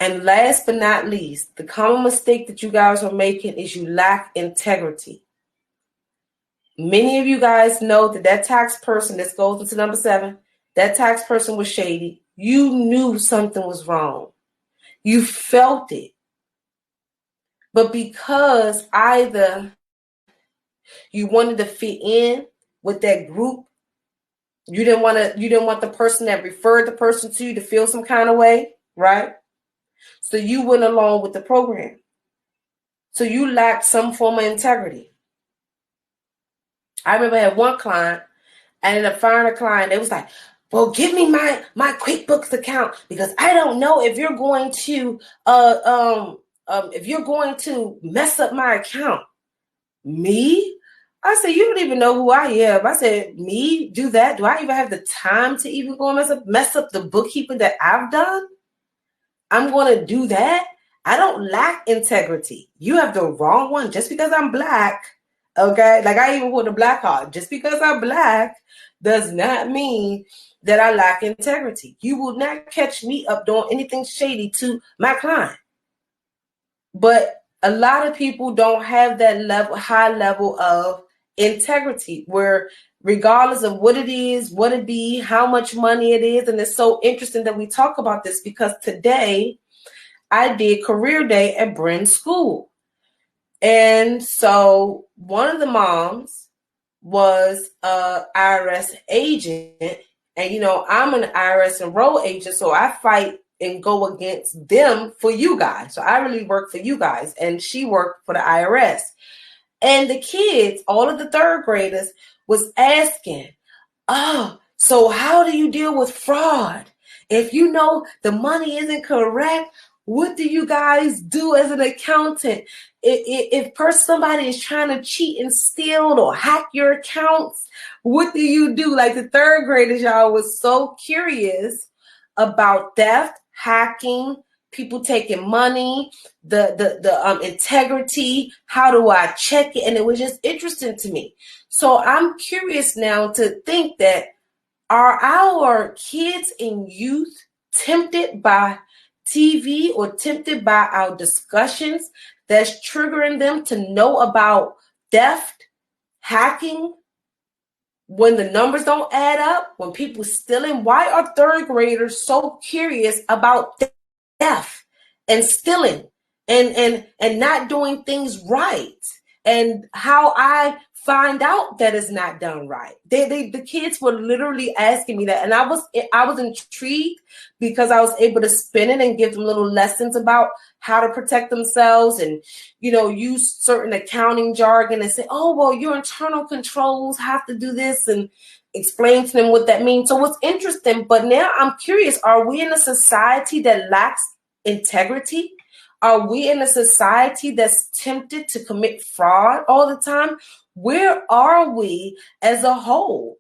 And last but not least, the common mistake that you guys are making is you lack integrity. Many of you guys know that tax person, this goes into number 7, that tax person was shady. You knew something was wrong. You felt it. But because either you wanted to fit in with that group, you didn't want the person that referred the person to you to feel some kind of way, right? So you went along with the program. So you lacked some form of integrity. I remember I had one client, I ended up firing a client. They was like, well, give me my QuickBooks account because I don't know if you're going to mess up my account. Me? I said, you don't even know who I am. I said, me do that? Do I even have the time to even go and mess up the bookkeeping that I've done? I'm going to do that? I don't lack integrity. You have the wrong one. Just because I'm black, okay? Like I even put a black card. Just because I'm black does not mean that I lack integrity. You will not catch me up doing anything shady to my client. But a lot of people don't have that high level of integrity where regardless of what it is, what it be, how much money it is. And it's so interesting that we talk about this because today I did career day at Bren School. And so one of the moms was a IRS agent. And, I'm an IRS enroll agent, so I fight and go against them for you guys. So I really work for you guys. And she worked for the IRS. And the kids, all of the third graders, was asking, so how do you deal with fraud? If you know the money isn't correct, what do you guys do as an accountant? If somebody is trying to cheat and steal or hack your accounts, what do you do? Like the third graders, y'all, was so curious about theft, hacking, people taking money, the integrity. How do I check it? And it was just interesting to me. So I'm curious now to think that are our kids and youth tempted by TV or tempted by our discussions that's triggering them to know about theft, hacking, when the numbers don't add up, when people stealing? Why are third graders so curious about theft and stealing and not doing things right? And how I find out that it's not done right. The kids were literally asking me that, and I was intrigued because I was able to spin it and give them little lessons about how to protect themselves and use certain accounting jargon and say, oh well, your internal controls have to do this, and explain to them what that means. So it's interesting, but now I'm curious, are we in a society that lacks integrity? Are we in a society that's tempted to commit fraud all the time? Where are we as a whole?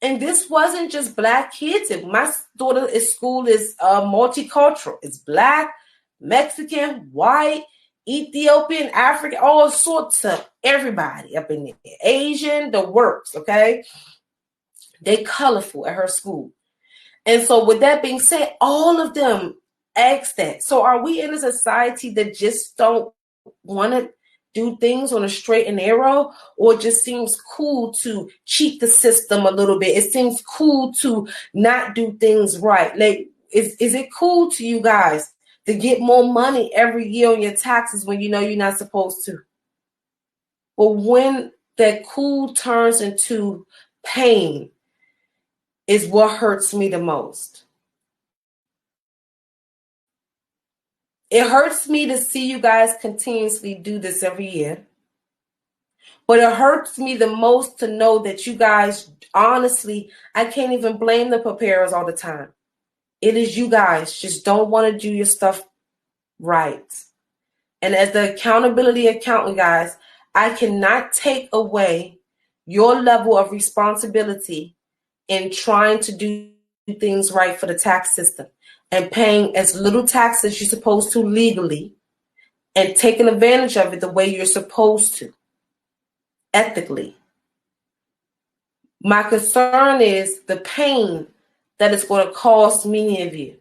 And this wasn't just Black kids. My daughter's school is multicultural. It's Black, Mexican, white, Ethiopian, African, all sorts of everybody up in there. Asian, the works, okay? They colorful at her school. And so with that being said, all of them ask that. So are we in a society that just don't want to do things on a straight and narrow, or it just seems cool to cheat the system a little bit? It seems cool to not do things right. Like, is it cool to you guys to get more money every year on your taxes when you know you're not supposed to? But when that cool turns into pain is what hurts me the most. It hurts me to see you guys continuously do this every year. But it hurts me the most to know that you guys, honestly, I can't even blame the preparers all the time. It is you guys just don't want to do your stuff right. And as the accountability accountant, guys, I cannot take away your level of responsibility in trying to do things right for the tax system and paying as little tax as you're supposed to legally and taking advantage of it the way you're supposed to, ethically. My concern is the pain that it's going to cause many of you.